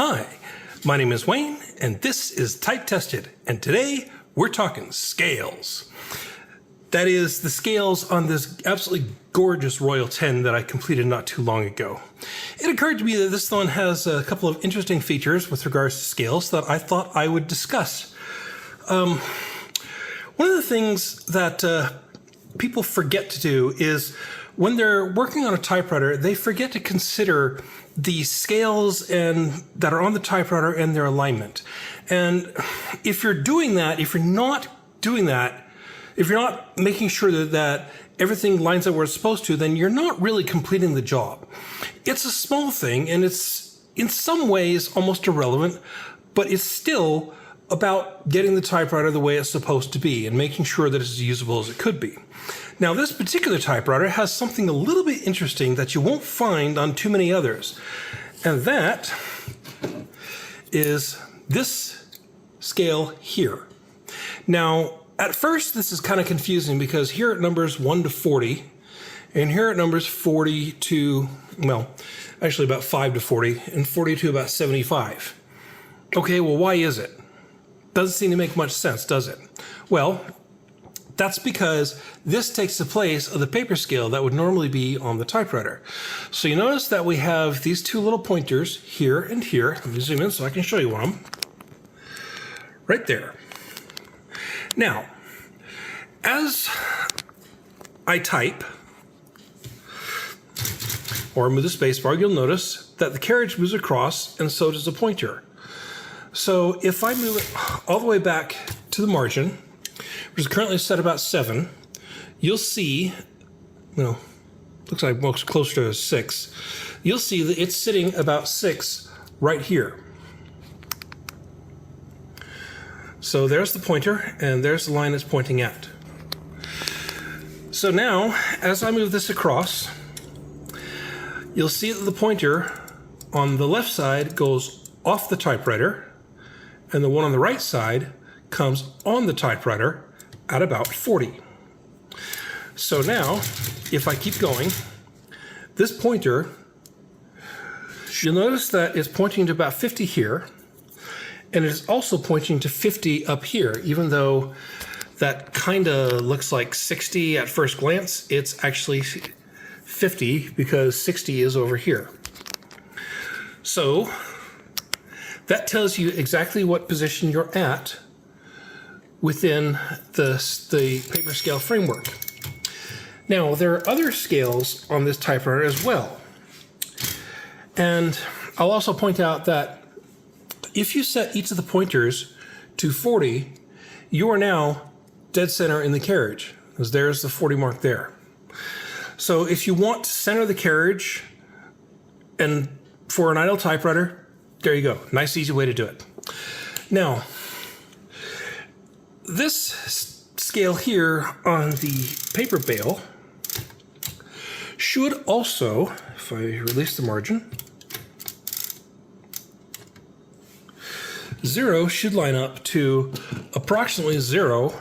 Hi, my name is Wayne, and this is Type Tested, and today we're talking scales. That is, the scales on this absolutely gorgeous Royal 10 that I completed not too long ago. It occurred to me that this one has a couple of interesting features with regards to scales that I thought I would discuss. One of the things that people forget to do is when they're working on a typewriter, they forget to consider the scales that are on the typewriter and their alignment. And if you're doing that, if you're not doing that, if you're not making sure that everything lines up where it's supposed to, then you're not really completing the job. It's a small thing, and it's in some ways almost irrelevant, but it's still about getting the typewriter the way it's supposed to be and making sure that it's as usable as it could be. Now, this particular typewriter has something a little bit interesting that you won't find on too many others, and that is this scale here. Now, at first, this is kind of confusing because here it numbers 1 to 40, and here it numbers 40 to, well, actually about 5 to 40, and 40 to about 75. Okay, well, why is it? Doesn't seem to make much sense, does it? Well, that's because this takes the place of the paper scale that would normally be on the typewriter. So you notice that we have these two little pointers here and here. Let me zoom in so I can show you one of them. Right there. Now, as I type or move the spacebar, you'll notice that the carriage moves across and so does the pointer. So if I move it all the way back to the margin, which is currently set about 7, you'll see, well, looks like most closer to 6, you'll see that it's sitting about 6 right here. So there's the pointer, and there's the line it's pointing at. So now, as I move this across, you'll see that the pointer on the left side goes off the typewriter, and the one on the right side comes on the typewriter at about 40. So now, if I keep going, this pointer, you'll notice that it's pointing to about 50 here, and it is also pointing to 50 up here, even though that kind of looks like 60 at first glance. It's actually 50 because 60 is over here. So that tells you exactly what position you're at within the paper scale framework. Now, there are other scales on this typewriter as well. And I'll also point out that if you set each of the pointers to 40, you are now dead center in the carriage, because there's the 40 mark there. So if you want to center the carriage and for an idle typewriter, there you go. Nice, easy way to do it. Now, this scale here on the paper bale should also, if I release the margin, 0 should line up to approximately 0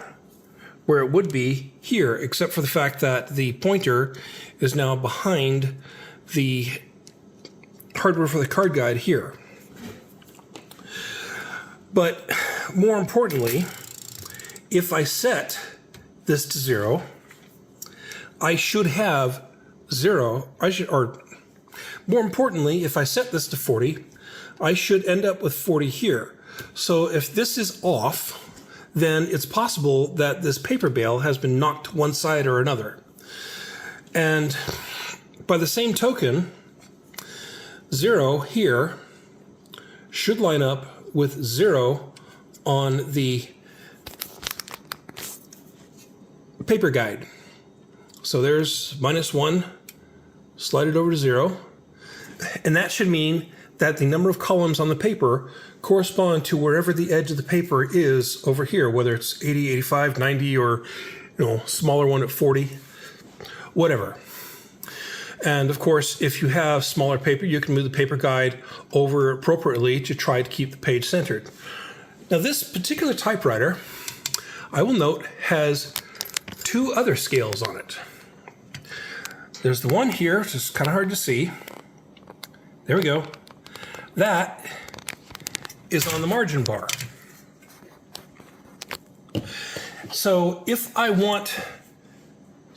where it would be here, except for the fact that the pointer is now behind the hardware for the card guide here. But more importantly, if I set this to 0, I should have 0, or more importantly, if I set this to 40, I should end up with 40 here. So if this is off, then it's possible that this paper bale has been knocked to one side or another. And by the same token, 0 here should line up with 0 on the paper guide. So there's -1, slide it over to 0, and that should mean that the number of columns on the paper correspond to wherever the edge of the paper is over here, whether it's 80, 85, 90, or smaller one at 40, whatever. And of course, if you have smaller paper, you can move the paper guide over appropriately to try to keep the page centered. Now, this particular typewriter, I will note, has 2 other scales on it. There's the one here, which is kind of hard to see. There we go. That is on the margin bar. So if I want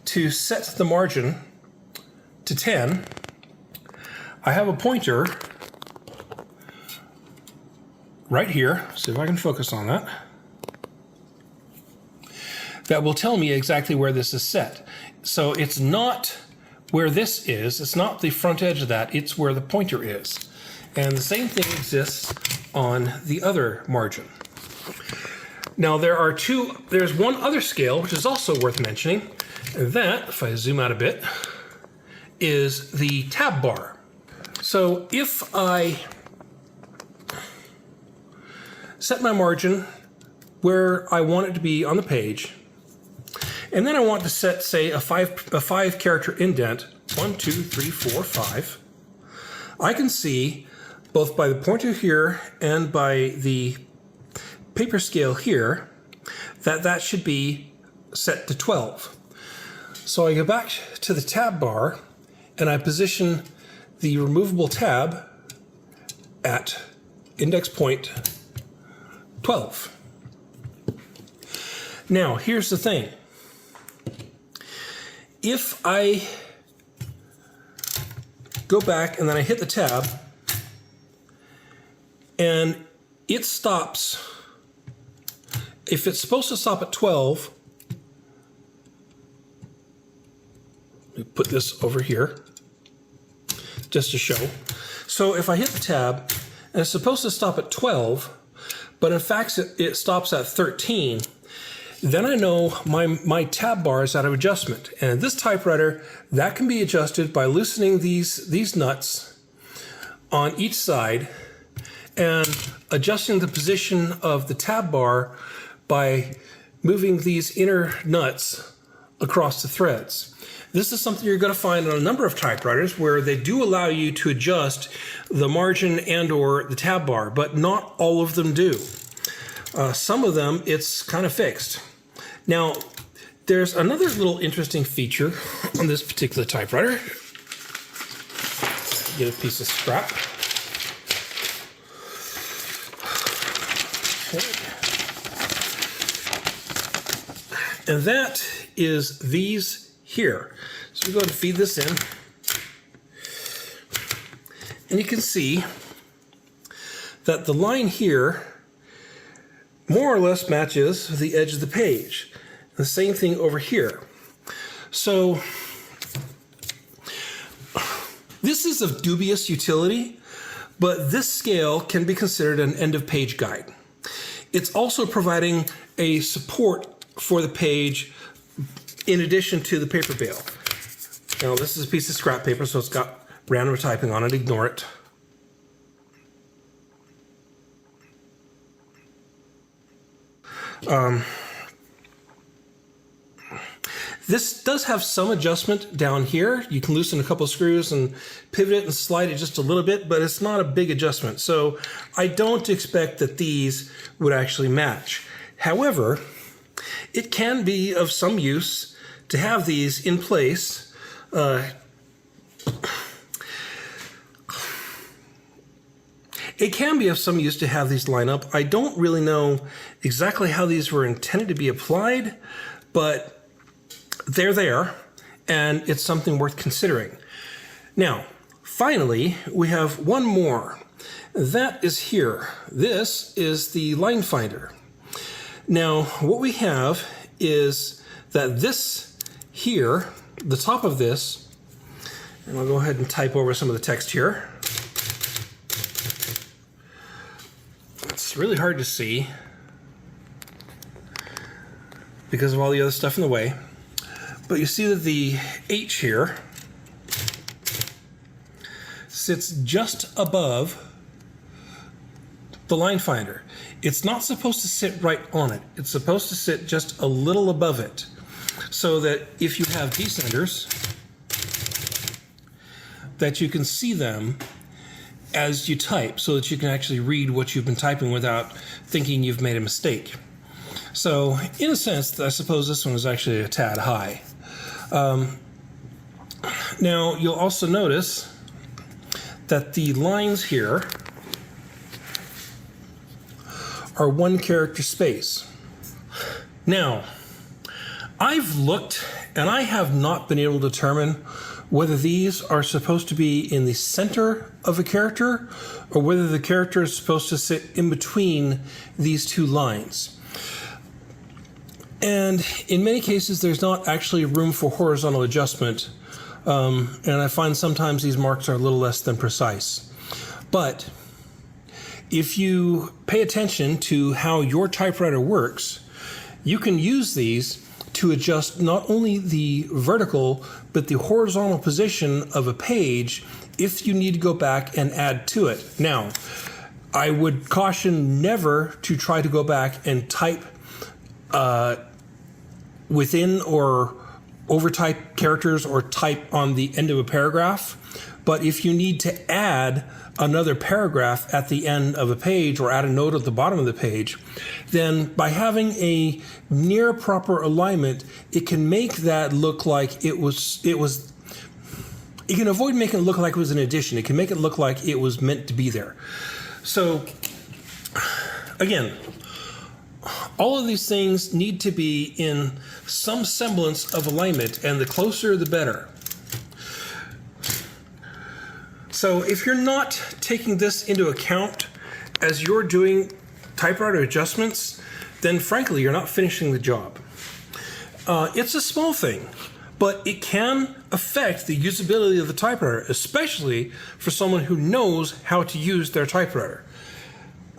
to set the margin to 10, I have a pointer right here, see if I can focus on that, that will tell me exactly where this is set. So it's not where this is, it's not the front edge of that, it's where the pointer is. And the same thing exists on the other margin. Now there's one other scale which is also worth mentioning, and that, if I zoom out a bit, is the tab bar. So if I set my margin where I want it to be on the page, and then I want to set, say, a five character indent, 1, 2, 3, 4, 5, I can see both by the pointer here and by the paper scale here that that should be set to 12. So I go back to the tab bar and I position the removable tab at index point 12. Now here's the thing. If I go back and then I hit the tab and it stops, if it's supposed to stop at 12, let me put this over here just to show. So if I hit the tab and it's supposed to stop at 12, but in fact it stops at 13, then I know my tab bar is out of adjustment. And this typewriter, that can be adjusted by loosening these nuts on each side and adjusting the position of the tab bar by moving these inner nuts across the threads. This is something you're going to find on a number of typewriters where they do allow you to adjust the margin and or the tab bar, but not all of them do. Some of them, it's kind of fixed. Now, there's another little interesting feature on this particular typewriter. Get a piece of scrap. Okay. And that is these here. So we go to feed this in. And you can see that the line here more or less matches the edge of the page. The same thing over here. So this is of dubious utility, but this scale can be considered an end of page guide. It's also providing a support for the page in addition to the paper bail. Now this is a piece of scrap paper, so it's got random typing on it, ignore it. This does have some adjustment down here. You can loosen a couple of screws and pivot it and slide it just a little bit, but it's not a big adjustment. So I don't expect that these would actually match. However, it can be of some use to have these in place. It can be of some use to have these line up. I don't really know exactly how these were intended to be applied, but they're there, and it's something worth considering. Now, finally, we have one more. That is here. This is the line finder. Now, what we have is that this here, the top of this, and I'll go ahead and type over some of the text here. It's really hard to see because of all the other stuff in the way. But you see that the H here sits just above the line finder. It's not supposed to sit right on it. It's supposed to sit just a little above it, so that if you have descenders, that you can see them as you type, so that you can actually read what you've been typing without thinking you've made a mistake. So in a sense, I suppose this one is actually a tad high. Now you'll also notice that the lines here are 1 character space. Now, I've looked and I have not been able to determine whether these are supposed to be in the center of a character or whether the character is supposed to sit in between these 2 lines. And in many cases, there's not actually room for horizontal adjustment. And I find sometimes these marks are a little less than precise. But if you pay attention to how your typewriter works, you can use these to adjust not only the vertical, but the horizontal position of a page if you need to go back and add to it. Now, I would caution never to try to go back and type within or overtype characters or type on the end of a paragraph. But if you need to add another paragraph at the end of a page or add a note at the bottom of the page, then by having a near proper alignment, it can make that look like it can avoid making it look like it was an addition. It can make it look like it was meant to be there. So again, all of these things need to be in some semblance of alignment, and the closer the better. So if you're not taking this into account as you're doing typewriter adjustments, then frankly, you're not finishing the job. It's a small thing, but it can affect the usability of the typewriter, especially for someone who knows how to use their typewriter.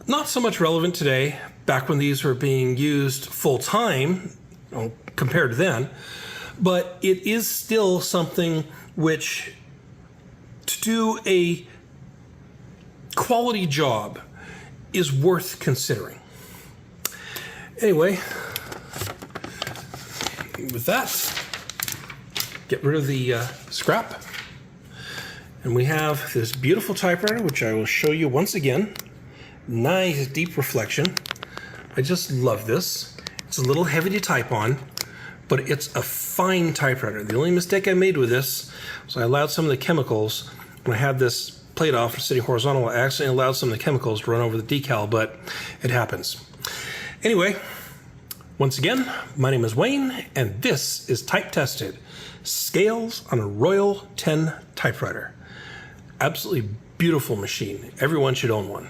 Not so much relevant today, back when these were being used full-time, compared to then, but it is still something which, to do a quality job, is worth considering. Anyway, with that, get rid of the scrap, and we have this beautiful typewriter, which I will show you once again. Nice deep reflection. I just love this. It's a little heavy to type on, but it's a fine typewriter. The only mistake I made with this was I allowed some of the chemicals, when I had this plate off sitting horizontal, I accidentally allowed some of the chemicals to run over the decal, but it happens. Anyway, once again, my name is Wayne, and this is Type Tested, Scales on a Royal 10 typewriter. Absolutely beautiful machine. Everyone should own one.